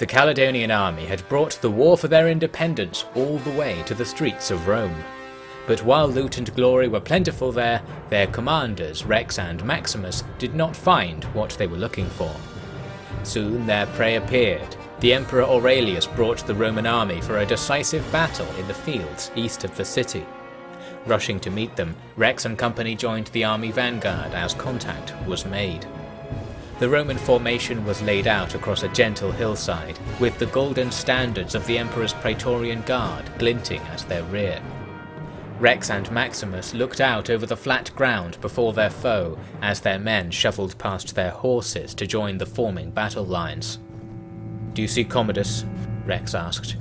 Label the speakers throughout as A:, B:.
A: The Caledonian army had brought the war for their independence all the way to the streets of Rome. But while loot and glory were plentiful there, their commanders, Rex and Maximus, did not find what they were looking for. Soon their prey appeared. The Emperor Aurelius brought the Roman army for a decisive battle in the fields east of the city. Rushing to meet them, Rex and company joined the army vanguard as contact was made. The Roman formation was laid out across a gentle hillside, with the golden standards of the Emperor's Praetorian Guard glinting at their rear. Rex and Maximus looked out over the flat ground before their foe as their men shuffled past their horses to join the forming battle lines. "Do you see Commodus?" Rex asked.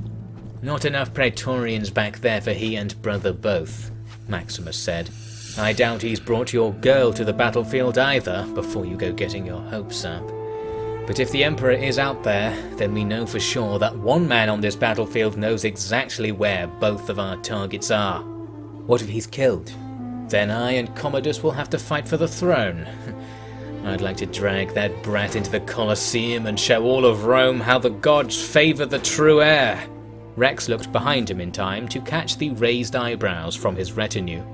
A: "Not enough Praetorians back there for he and brother both," Maximus said. "I doubt he's brought your girl to the battlefield either, before you go getting your hopes up. But if the Emperor is out there, then we know for sure that one man on this battlefield knows exactly where both of our targets are. What if he's killed? Then I and Commodus will have to fight for the throne. I'd like to drag that brat into the Colosseum and show all of Rome how the gods favour the true heir." Rex looked behind him in time to catch the raised eyebrows from his retinue.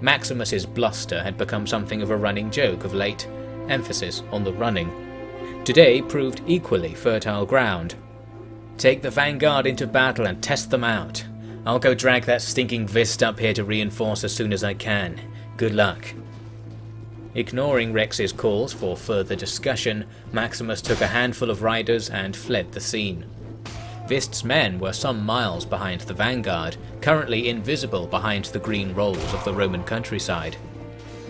A: Maximus's bluster had become something of a running joke of late, emphasis on the running. Today proved equally fertile ground. "Take the vanguard into battle and test them out. I'll go drag that stinking Vist up here to reinforce as soon as I can. Good luck." Ignoring Rex's calls for further discussion, Maximus took a handful of riders and fled the scene. Vist's men were some miles behind the vanguard, currently invisible behind the green rolls of the Roman countryside.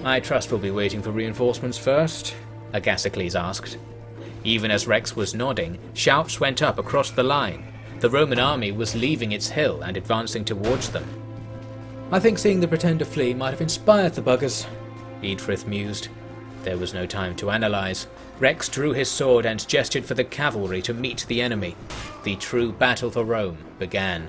A: "I trust we'll be waiting for reinforcements first?" Agasicles asked. Even as Rex was nodding, shouts went up across the line. The Roman army was leaving its hill and advancing towards them. "I think seeing the Pretender flee might have inspired the buggers," Eadfrith mused. There was no time to analyse. Rex drew his sword and gestured for the cavalry to meet the enemy. The true battle for Rome began.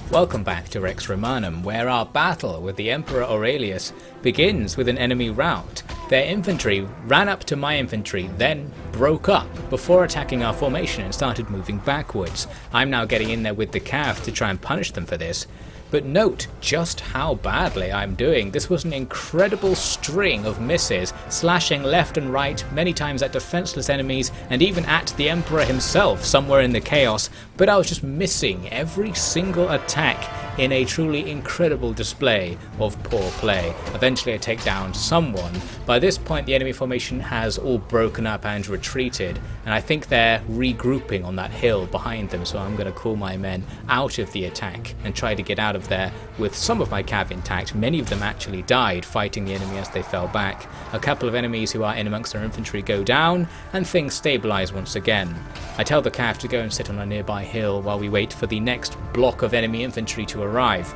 A: Welcome back to Rex Romanum, where our battle with the Emperor Aurelius begins with an enemy rout. Their infantry ran up to my infantry, then broke up before attacking our formation and started moving backwards. I'm now getting in there with the cav to try and punish them for this. But note just how badly I'm doing. This was an incredible string of misses, slashing left and right, many times at defenseless enemies, and even at the Emperor himself somewhere in the chaos, but I was just missing every single attack in a truly incredible display of poor play. Eventually I take down someone. By this point the enemy formation has all broken up and retreated, and I think they're regrouping on that hill behind them, so I'm going to call my men out of the attack and try to get out of there with some of my cav intact. Many of them actually died fighting the enemy as they fell back. A couple of enemies who are in amongst our infantry go down, and things stabilise once again. I tell the cav to go and sit on a nearby hill while we wait for the next block of enemy infantry to arrive.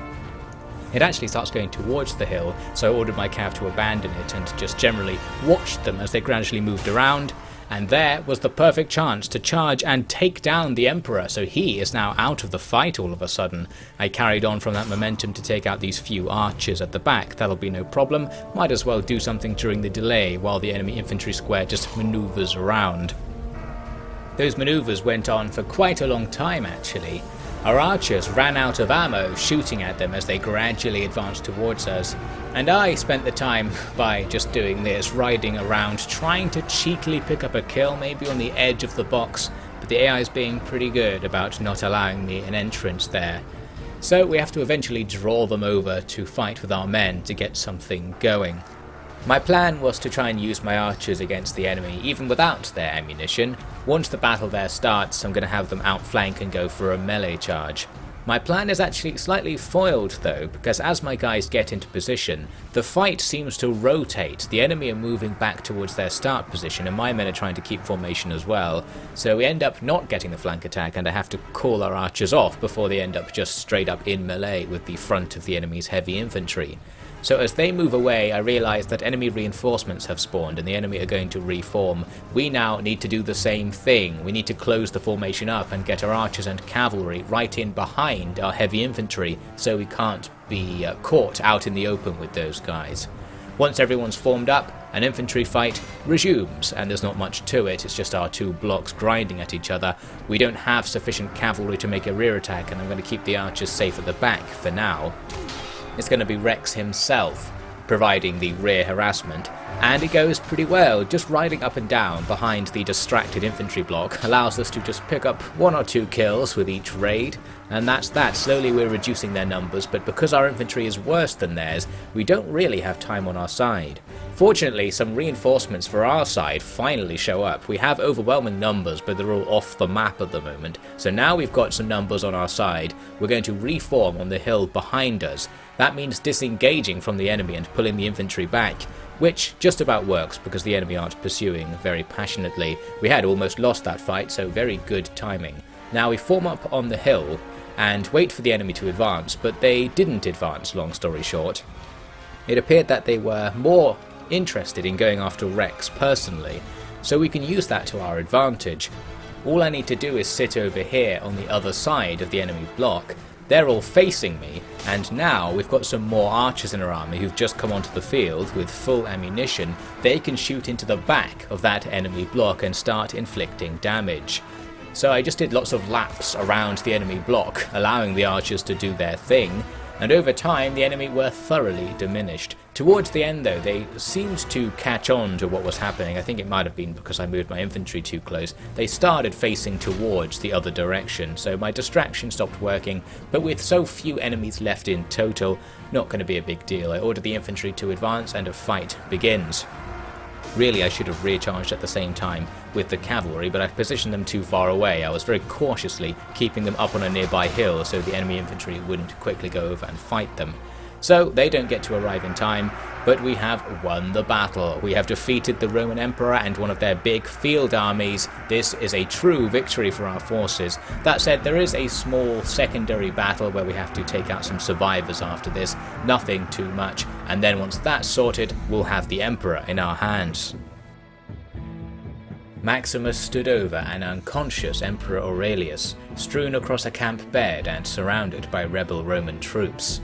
A: It actually starts going towards the hill, so I ordered my cav to abandon it and just generally watched them as they gradually moved around. And there was the perfect chance to charge and take down the Emperor, so he is now out of the fight all of a sudden. I carried on from that momentum to take out these few archers at the back. That'll be no problem. Might as well do something during the delay while the enemy infantry square just maneuvers around. Those maneuvers went on for quite a long time actually. Our archers ran out of ammo shooting at them as they gradually advanced towards us, and I spent the time by just doing this, riding around, trying to cheekily pick up a kill maybe on the edge of the box, but the AI is being pretty good about not allowing me an entrance there. So we have to eventually draw them over to fight with our men to get something going. My plan was to try and use my archers against the enemy even without their ammunition. Once the battle there starts, I'm going to have them outflank and go for a melee charge. My plan is actually slightly foiled though, because as my guys get into position, the fight seems to rotate. The enemy are moving back towards their start position and my men are trying to keep formation as well. So we end up not getting the flank attack and I have to call our archers off before they end up just straight up in melee with the front of the enemy's heavy infantry. So as they move away, I realise that enemy reinforcements have spawned and the enemy are going to reform. We now need to do the same thing. We need to close the formation up and get our archers and cavalry right in behind our heavy infantry so we can't be caught out in the open with those guys. Once everyone's formed up, an infantry fight resumes, and there's not much to it, it's just our two blocks grinding at each other. We don't have sufficient cavalry to make a rear attack, and I'm going to keep the archers safe at the back for now. It's going to be Rex himself providing the rear harassment, and it goes pretty well. Just riding up and down behind the distracted infantry block allows us to just pick up 1 or 2 kills with each raid, and that's that. Slowly we're reducing their numbers, but because our infantry is worse than theirs, we don't really have time on our side. Fortunately, some reinforcements for our side finally show up. We have overwhelming numbers, but they're all off the map at the moment. So now we've got some numbers on our side, we're going to reform on the hill behind us. That means disengaging from the enemy and pulling the infantry back, which just about works because the enemy aren't pursuing very passionately. We had almost lost that fight, so very good timing. Now we form up on the hill and wait for the enemy to advance, but they didn't advance, long story short. It appeared that they were more interested in going after Rex personally, so we can use that to our advantage. All I need to do is sit over here on the other side of the enemy block. They're all facing me, and now we've got some more archers in our army who've just come onto the field with full ammunition. They can shoot into the back of that enemy block and start inflicting damage. So I just did lots of laps around the enemy block, allowing the archers to do their thing, and over time the enemy were thoroughly diminished. Towards the end though, they seemed to catch on to what was happening. I think it might have been because I moved my infantry too close. They started facing towards the other direction, so my distraction stopped working, but with so few enemies left in total, not going to be a big deal. I ordered the infantry to advance and a fight begins. Really, I should have recharged at the same time with the cavalry, but I've positioned them too far away. I was very cautiously keeping them up on a nearby hill so the enemy infantry wouldn't quickly go over and fight them. So they don't get to arrive in time, but we have won the battle. We have defeated the Roman Emperor and one of their big field armies. This is a true victory for our forces. That said, there is a small secondary battle where we have to take out some survivors after this. Nothing too much, and then once that's sorted, we'll have the Emperor in our hands. Maximus stood over an unconscious Emperor Aurelius, strewn across a camp bed and surrounded by rebel Roman troops.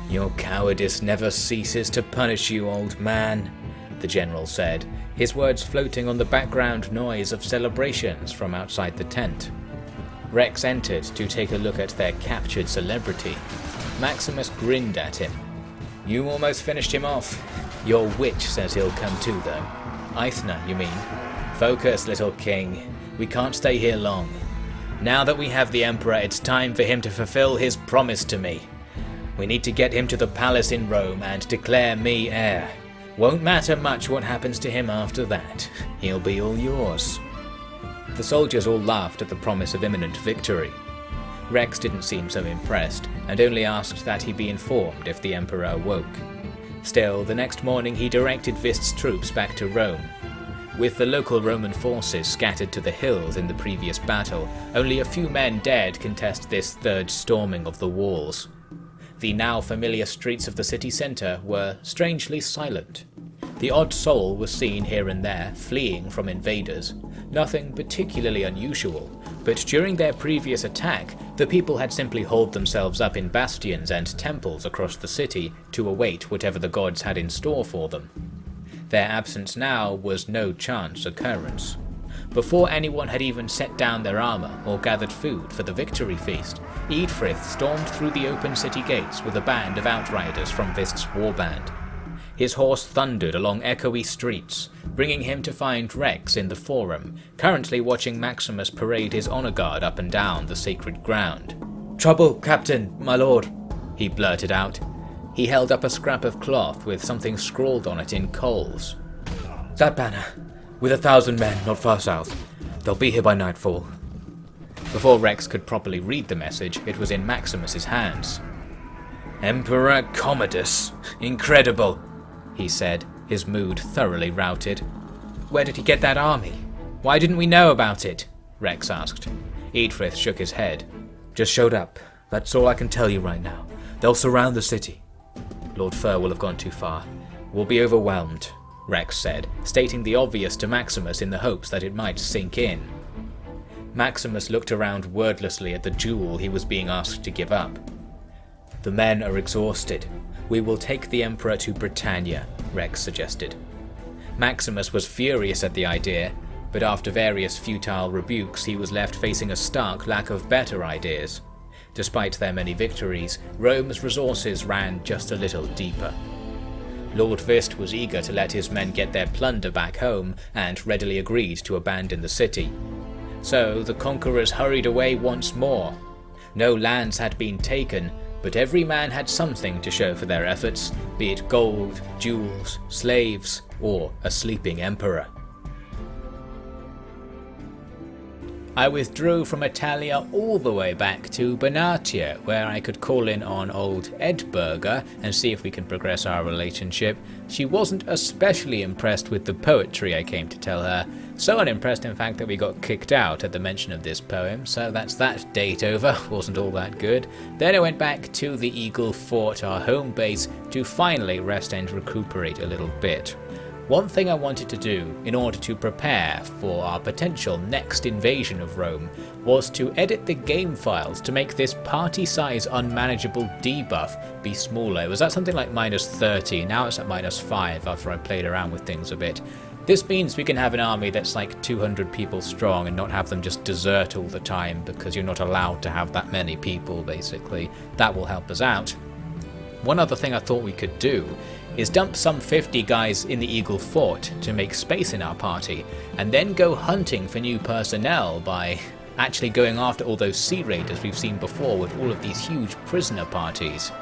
A: "Your cowardice never ceases to punish you, old man," the general said, his words floating on the background noise of celebrations from outside the tent. Rex entered to take a look at their captured celebrity. Maximus grinned at him. "You almost finished him off. Your witch says he'll come too, though." "Aethna, you mean?" "Focus, little king. We can't stay here long. Now that we have the Emperor, it's time for him to fulfill his promise to me. We need to get him to the palace in Rome and declare me heir. Won't matter much what happens to him after that. He'll be all yours." The soldiers all laughed at the promise of imminent victory. Rex didn't seem so impressed, and only asked that he be informed if the Emperor awoke. Still, the next morning he directed Vist's troops back to Rome. With the local Roman forces scattered to the hills in the previous battle, only a few men dared contest this third storming of the walls. The now familiar streets of the city centre were strangely silent. The odd soul was seen here and there, fleeing from invaders. Nothing particularly unusual, but during their previous attack, the people had simply holed themselves up in bastions and temples across the city to await whatever the gods had in store for them. Their absence now was no chance occurrence. Before anyone had even set down their armour or gathered food for the victory feast, Eadfrith stormed through the open city gates with a band of outriders from Vist's warband. His horse thundered along echoey streets, bringing him to find Rex in the forum, currently watching Maximus parade his honour guard up and down the sacred ground. "Trouble, Captain, my lord," he blurted out. He held up a scrap of cloth with something scrawled on it in coals. "That banner, with 1,000 men not far south. They'll be here by nightfall." Before Rex could properly read the message, it was in Maximus's hands. "Emperor Commodus! Incredible!" he said, his mood thoroughly routed. "Where did he get that army? Why didn't we know about it?" Rex asked. Eadfrith shook his head. "Just showed up. That's all I can tell you right now. They'll surround the city." Lord Fur will have gone too far. We'll be overwhelmed, Rex said, stating the obvious to Maximus in the hopes that it might sink in. Maximus looked around wordlessly at the jewel he was being asked to give up. The men are exhausted. We will take the Emperor to Britannia, Rex suggested. Maximus was furious at the idea, but after various futile rebukes he was left facing a stark lack of better ideas. Despite their many victories, Rome's resources ran just a little deeper. Lord Vist was eager to let his men get their plunder back home and readily agreed to abandon the city. So the conquerors hurried away once more. No lands had been taken, but every man had something to show for their efforts, be it gold, jewels, slaves, or a sleeping emperor. I withdrew from Italia all the way back to Benatia, where I could call in on old Edburga and see if we can progress our relationship. She wasn't especially impressed with the poetry I came to tell her, so unimpressed in fact that we got kicked out at the mention of this poem, so that's that date over, wasn't all that good. Then I went back to the Eagle Fort, our home base, to finally rest and recuperate a little bit. One thing I wanted to do in order to prepare for our potential next invasion of Rome was to edit the game files to make this party size unmanageable debuff be smaller. It was at something like -30, now it's at -5 after I played around with things a bit. This means we can have an army that's like 200 people strong and not have them just desert all the time because you're not allowed to have that many people basically. That will help us out. One other thing I thought we could do is dump some 50 guys in the Eagle Fort to make space in our party, and then go hunting for new personnel by actually going after all those sea raiders we've seen before with all of these huge prisoner parties.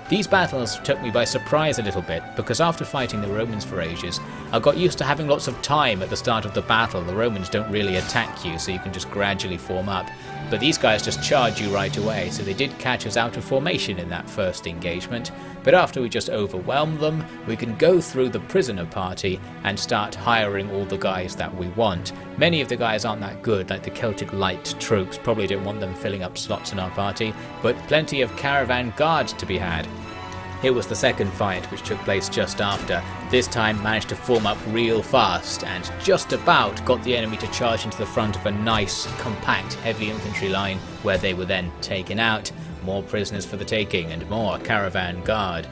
A: These battles took me by surprise a little bit, because after fighting the Romans for ages, I got used to having lots of time at the start of the battle. The Romans don't really attack you, so you can just gradually form up. But these guys just charge you right away, so they did catch us out of formation in that first engagement. But after we just overwhelm them, we can go through the prisoner party and start hiring all the guys that we want. Many of the guys aren't that good, like the Celtic light troops, probably don't want them filling up slots in our party, but plenty of caravan guards to be had. It was the second fight, which took place just after. This time managed to form up real fast and just about got the enemy to charge into the front of a nice, compact heavy infantry line, where they were then taken out. More prisoners for the taking and more caravan guard.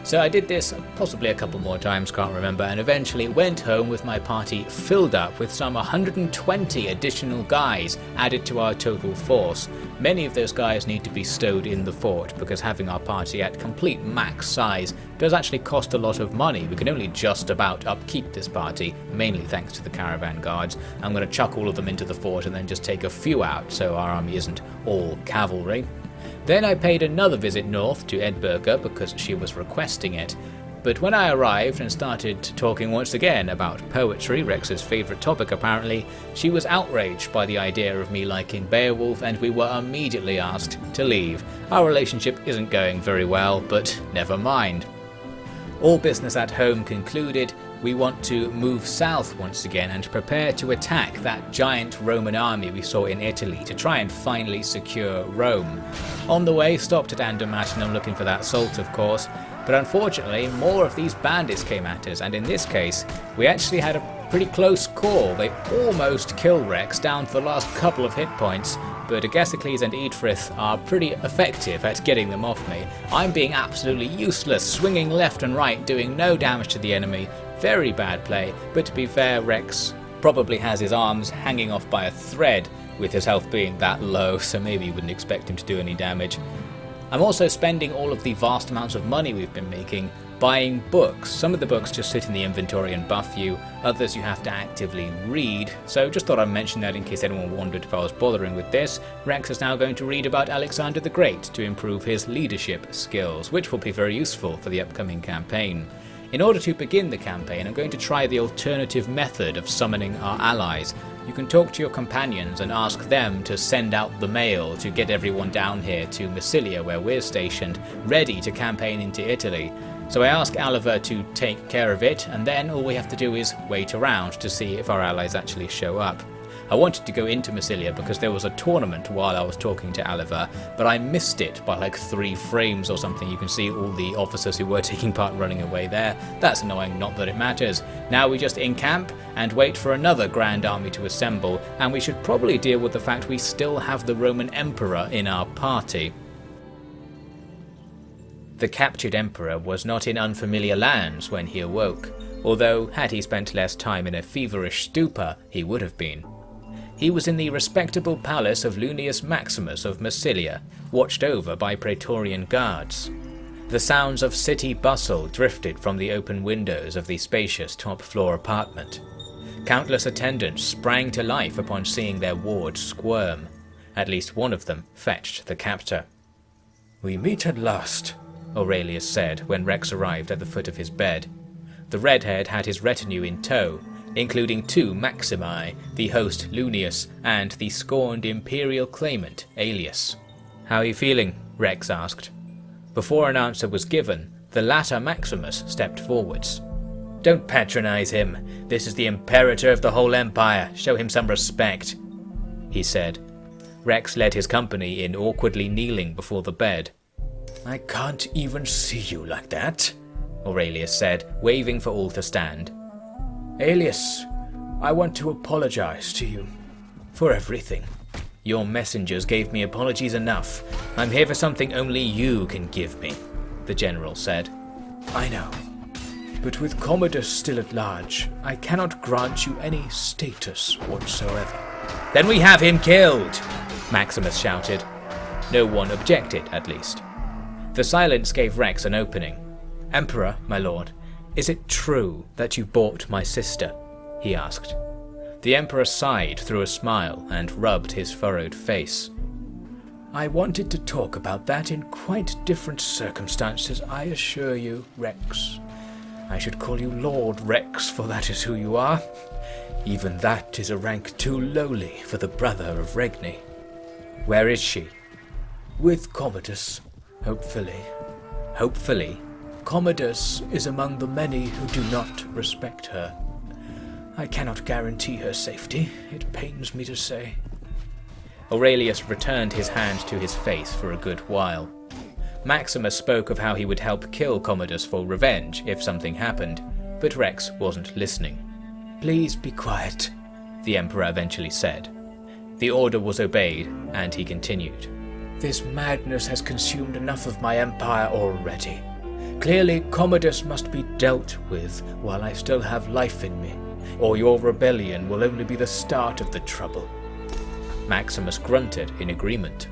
A: So I did this possibly a couple more times, can't remember, and eventually went home with my party filled up with some 120 additional guys added to our total force. Many of those guys need to be stowed in the fort, because having our party at complete max size does actually cost a lot of money. We can only just about upkeep this party, mainly thanks to the caravan guards. I'm going to chuck all of them into the fort and then just take a few out so our army isn't all cavalry. Then I paid another visit north to Edburga because she was requesting it, but when I arrived and started talking once again about poetry, Rex's favourite topic apparently, she was outraged by the idea of me liking Beowulf, and we were immediately asked to leave. Our relationship isn't going very well, but never mind. All business at home concluded, we want to move south once again and prepare to attack that giant Roman army we saw in Italy to try and finally secure Rome. On the way, stopped at Andermatt looking for that salt, of course, but unfortunately more of these bandits came at us, and in this case we actually had a pretty close call. They almost killed Rex down to the last couple of hit points, but Agasicles and Eadfrith are pretty effective at getting them off me. I'm being absolutely useless, swinging left and right, doing no damage to the enemy. Very bad play, but to be fair, Rex probably has his arms hanging off by a thread with his health being that low, so maybe you wouldn't expect him to do any damage. I'm also spending all of the vast amounts of money we've been making buying books. Some of the books just sit in the inventory and buff you, others you have to actively read, so just thought I'd mention that in case anyone wondered if I was bothering with this. Rex is now going to read about Alexander the Great to improve his leadership skills, which will be very useful for the upcoming campaign. In order to begin the campaign, I'm going to try the alternative method of summoning our allies. You can talk to your companions and ask them to send out the mail to get everyone down here to Massilia, where we're stationed, ready to campaign into Italy. So I ask Oliver to take care of it, and then all we have to do is wait around to see if our allies actually show up. I wanted to go into Massilia because there was a tournament while I was talking to Oliver, but I missed it by like 3 frames or something. You can see all the officers who were taking part running away there. That's annoying, not that it matters. Now we just encamp and wait for another grand army to assemble, and we should probably deal with the fact we still have the Roman Emperor in our party. The captured emperor was not in unfamiliar lands when he awoke, although had he spent less time in a feverish stupor, he would have been. He was in the respectable palace of Lunius Maximus of Massilia, watched over by praetorian guards. The sounds of city bustle drifted from the open windows of the spacious top-floor apartment. Countless attendants sprang to life upon seeing their wards squirm. At least one of them fetched the captor. "We meet at last," Aurelius said when Rex arrived at the foot of his bed. The redhead had his retinue in tow, including 2 Maximi, the host Lunius, and the scorned imperial claimant Aelius. "How are you feeling?" Rex asked. Before an answer was given, the latter Maximus stepped forwards. "Don't patronize him. This is the imperator of the whole empire. Show him some respect," he said. Rex led his company in awkwardly kneeling before the bed. "I can't even see you like that," Aurelius said, waving for all to stand. "Aelius, I want to apologize to you for everything. Your messengers gave me apologies enough. I'm here for something only you can give me," the general said. "I know, but with Commodus still at large, I cannot grant you any status whatsoever." "Then we have him killed!" Maximus shouted. No one objected, at least. The silence gave Rex an opening. "Emperor, my lord, is it true that you bought my sister?" he asked. The emperor sighed through a smile and rubbed his furrowed face. "I wanted to talk about that in quite different circumstances, I assure you, Rex. I should call you Lord Rex, for that is who you are. Even that is a rank too lowly for the brother of Regni." "Where is she?" "With Commodus, hopefully." "Hopefully?" "Commodus is among the many who do not respect her. I cannot guarantee her safety, it pains me to say." Aurelius returned his hand to his face for a good while. Maximus spoke of how he would help kill Commodus for revenge if something happened, but Rex wasn't listening. "Please be quiet," the emperor eventually said. The order was obeyed, and he continued. "This madness has consumed enough of my empire already. Clearly, Commodus must be dealt with while I still have life in me, or your rebellion will only be the start of the trouble." Maximus grunted in agreement.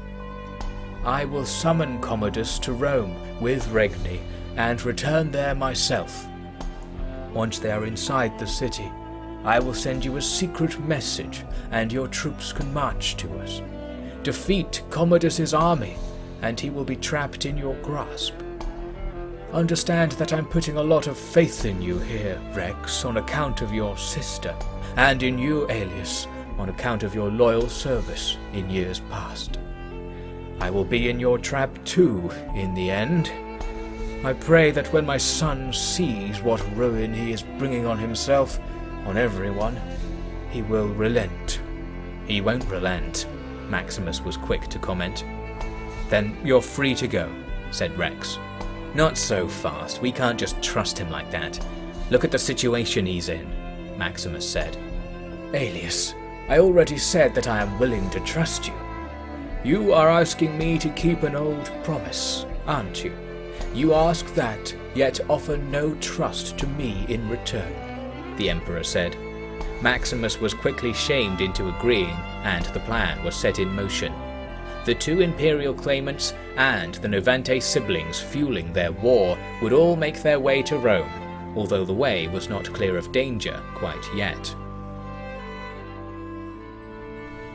A: "I will summon Commodus to Rome with Regni and return there myself. Once they are inside the city, I will send you a secret message and your troops can march to us. Defeat Commodus's army and he will be trapped in your grasp. Understand that I'm putting a lot of faith in you here, Rex, on account of your sister, and in you, Aelius, on account of your loyal service in years past. I will be in your trap too, in the end. I pray that when my son sees what ruin he is bringing on himself, on everyone, he will relent." "He won't relent," Maximus was quick to comment. "Then you're free to go," said Rex. "Not so fast, we can't just trust him like that. Look at the situation he's in," Maximus said. "Aelius, I already said that I am willing to trust you. You are asking me to keep an old promise, aren't you? You ask that, yet offer no trust to me in return," the emperor said. Maximus was quickly shamed into agreeing, and the plan was set in motion. The 2 imperial claimants and the Novante siblings fueling their war would all make their way to Rome, although the way was not clear of danger quite yet.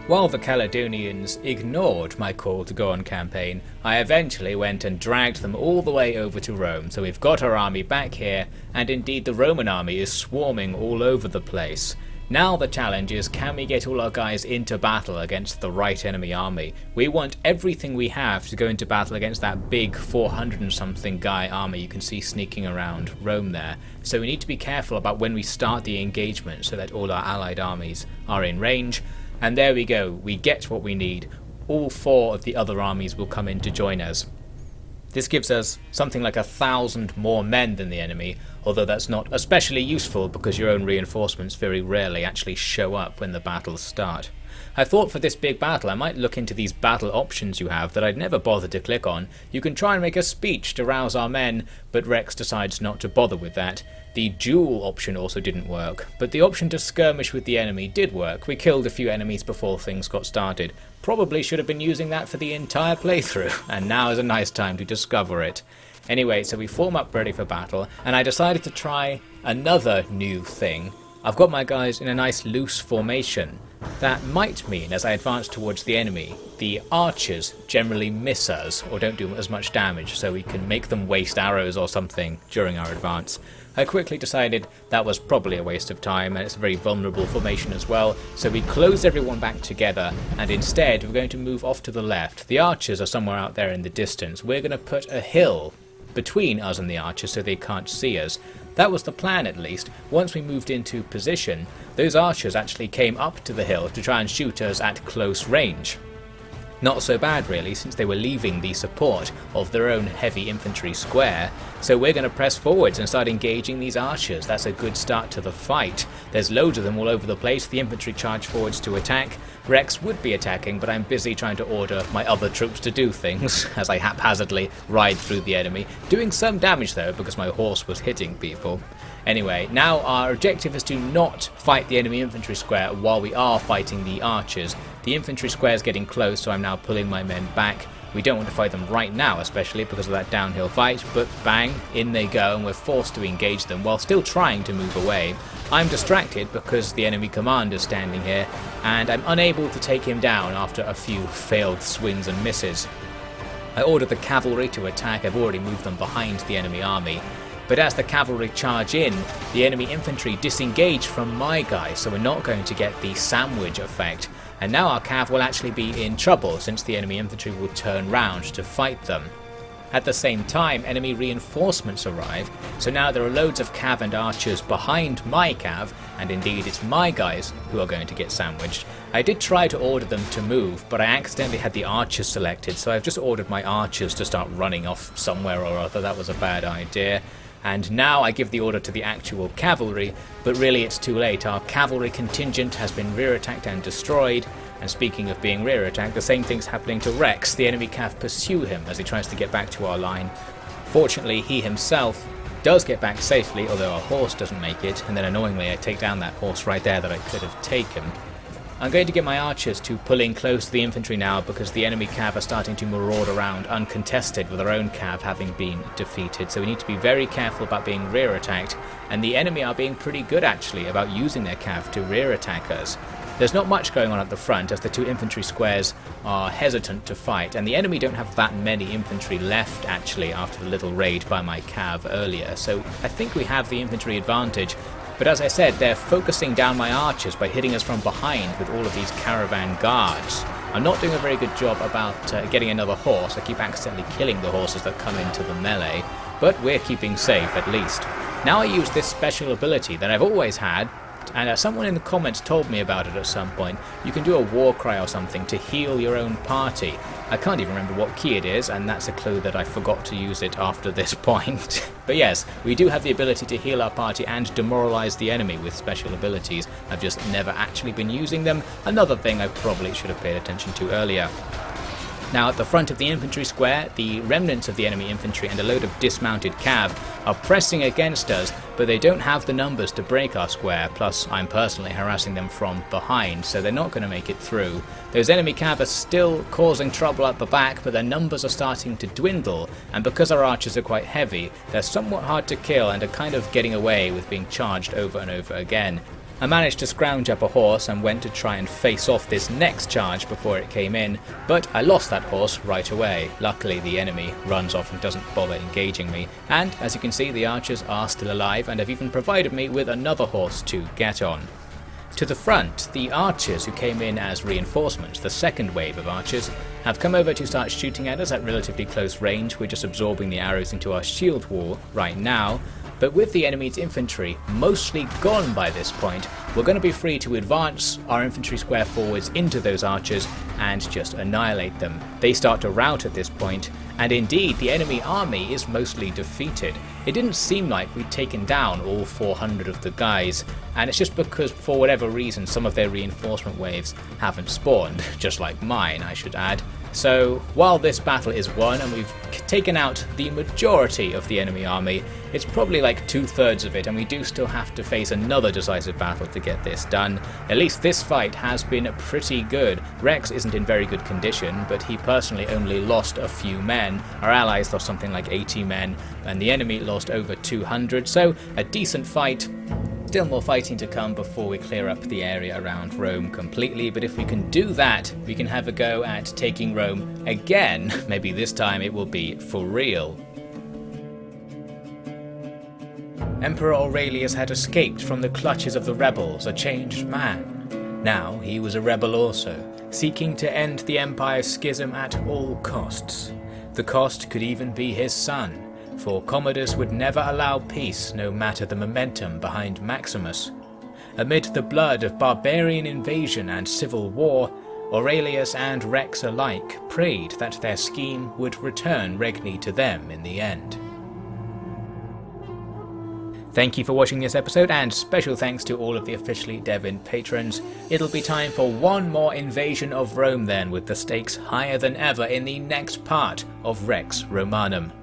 A: While the Caledonians ignored my call to go on campaign, I eventually went and dragged them all the way over to Rome, so we've got our army back here, and indeed the Roman army is swarming all over the place. Now the challenge is, can we get all our guys into battle against the right enemy army? We want everything we have to go into battle against that big 400 and something guy army you can see sneaking around Rome there. So we need to be careful about when we start the engagement so that all our allied armies are in range. And there we go, we get what we need. All 4 of the other armies will come in to join us. This gives us something like 1,000 more men than the enemy, although that's not especially useful because your own reinforcements very rarely actually show up when the battles start. I thought for this big battle I might look into these battle options you have that I'd never bothered to click on. You can try and make a speech to rouse our men, but Rex decides not to bother with that. The duel option also didn't work, but the option to skirmish with the enemy did work. We killed a few enemies before things got started. Probably should have been using that for the entire playthrough, and now is a nice time to discover it. Anyway, so we form up ready for battle, and I decided to try another new thing. I've got my guys in a nice loose formation. That might mean, as I advance towards the enemy, the archers generally miss us or don't do as much damage, so we can make them waste arrows or something during our advance. I quickly decided that was probably a waste of time, and it's a very vulnerable formation as well, so we close everyone back together, and instead we're going to move off to the left. The archers are somewhere out there in the distance. We're going to put a hill between us and the archers so they can't see us. That was the plan, at least. Once we moved into position, those archers actually came up to the hill to try and shoot us at close range. Not so bad really, since they were leaving the support of their own heavy infantry square, so we're going to press forwards and start engaging these archers. That's a good start to the fight. There's loads of them all over the place. The infantry charge forwards to attack. Rex would be attacking, but I'm busy trying to order my other troops to do things as I haphazardly ride through the enemy, doing some damage though because my horse was hitting people. Anyway, now our objective is to not fight the enemy infantry square while we are fighting the archers. The infantry square is getting close, so I'm now pulling my men back. We don't want to fight them right now, especially because of that downhill fight, but bang, in they go, and we're forced to engage them while still trying to move away. I'm distracted because the enemy commander is standing here, and I'm unable to take him down after a few failed swings and misses. I ordered the cavalry to attack. I've already moved them behind the enemy army. But as the cavalry charge in, the enemy infantry disengage from my guys, so we're not going to get the sandwich effect. And now our cav will actually be in trouble since the enemy infantry will turn round to fight them. At the same time, enemy reinforcements arrive, so now there are loads of cav and archers behind my cav, and indeed it's my guys who are going to get sandwiched. I did try to order them to move, but I accidentally had the archers selected, so I've just ordered my archers to start running off somewhere or other. That was a bad idea. And now I give the order to the actual cavalry, but really it's too late. Our cavalry contingent has been rear attacked and destroyed, and speaking of being rear attacked, the same thing's happening to Rex. The enemy cav pursue him as he tries to get back to our line. Fortunately, he himself does get back safely, although our horse doesn't make it, and then annoyingly I take down that horse right there that I could have taken. I'm going to get my archers to pull in close to the infantry now because the enemy cav are starting to maraud around uncontested with their own cav having been defeated, so we need to be very careful about being rear attacked, and the enemy are being pretty good actually about using their cav to rear attack us. There's not much going on at the front as the two infantry squares are hesitant to fight, and the enemy don't have that many infantry left actually after the little raid by my cav earlier, so I think we have the infantry advantage. But as I said, they're focusing down my archers by hitting us from behind with all of these caravan guards. I'm not doing a very good job about getting another horse. I keep accidentally killing the horses that come into the melee, but we're keeping safe at least. Now I use this special ability that I've always had, and someone in the comments told me about it at some point. You can do a war cry or something to heal your own party. I can't even remember what key it is, and that's a clue that I forgot to use it after this point. But yes, we do have the ability to heal our party and demoralize the enemy with special abilities. I've just never actually been using them, another thing I probably should have paid attention to earlier. Now at the front of the infantry square, the remnants of the enemy infantry and a load of dismounted cav are pressing against us, but they don't have the numbers to break our square, plus I'm personally harassing them from behind, so they're not going to make it through. Those enemy cav are still causing trouble at the back, but their numbers are starting to dwindle, and because our archers are quite heavy, they're somewhat hard to kill and are kind of getting away with being charged over and over again. I managed to scrounge up a horse and went to try and face off this next charge before it came in, but I lost that horse right away. Luckily the enemy runs off and doesn't bother engaging me, and as you can see the archers are still alive and have even provided me with another horse to get on. To the front, the archers who came in as reinforcements, the second wave of archers, have come over to start shooting at us at relatively close range. We're just absorbing the arrows into our shield wall right now. But with the enemy's infantry mostly gone by this point, we're going to be free to advance our infantry square forwards into those archers and just annihilate them. They start to rout at this point, and indeed the enemy army is mostly defeated. It didn't seem like we'd taken down all 400 of the guys, and it's just because for whatever reason some of their reinforcement waves haven't spawned, just like mine I should add. So while this battle is won and we've taken out the majority of the enemy army, it's probably like 2/3 of it, and we do still have to face another decisive battle to get this done. At least this fight has been pretty good. Rex isn't in very good condition, but he personally only lost a few men. Our allies lost something like 80 men, and the enemy lost over 200, so a decent fight. Still more fighting to come before we clear up the area around Rome completely, but if we can do that, we can have a go at taking Rome again. Maybe this time it will be for real. Emperor Aurelius had escaped from the clutches of the rebels, a changed man. Now he was a rebel also, seeking to end the empire's schism at all costs. The cost could even be his son, for Commodus would never allow peace no matter the momentum behind Maximus. Amid the blood of barbarian invasion and civil war, Aurelius and Rex alike prayed that their scheme would return Regni to them in the end. Thank you for watching this episode, and special thanks to all of the OfficiallyDevin patrons. It'll be time for one more invasion of Rome then, with the stakes higher than ever in the next part of Rex Romanum.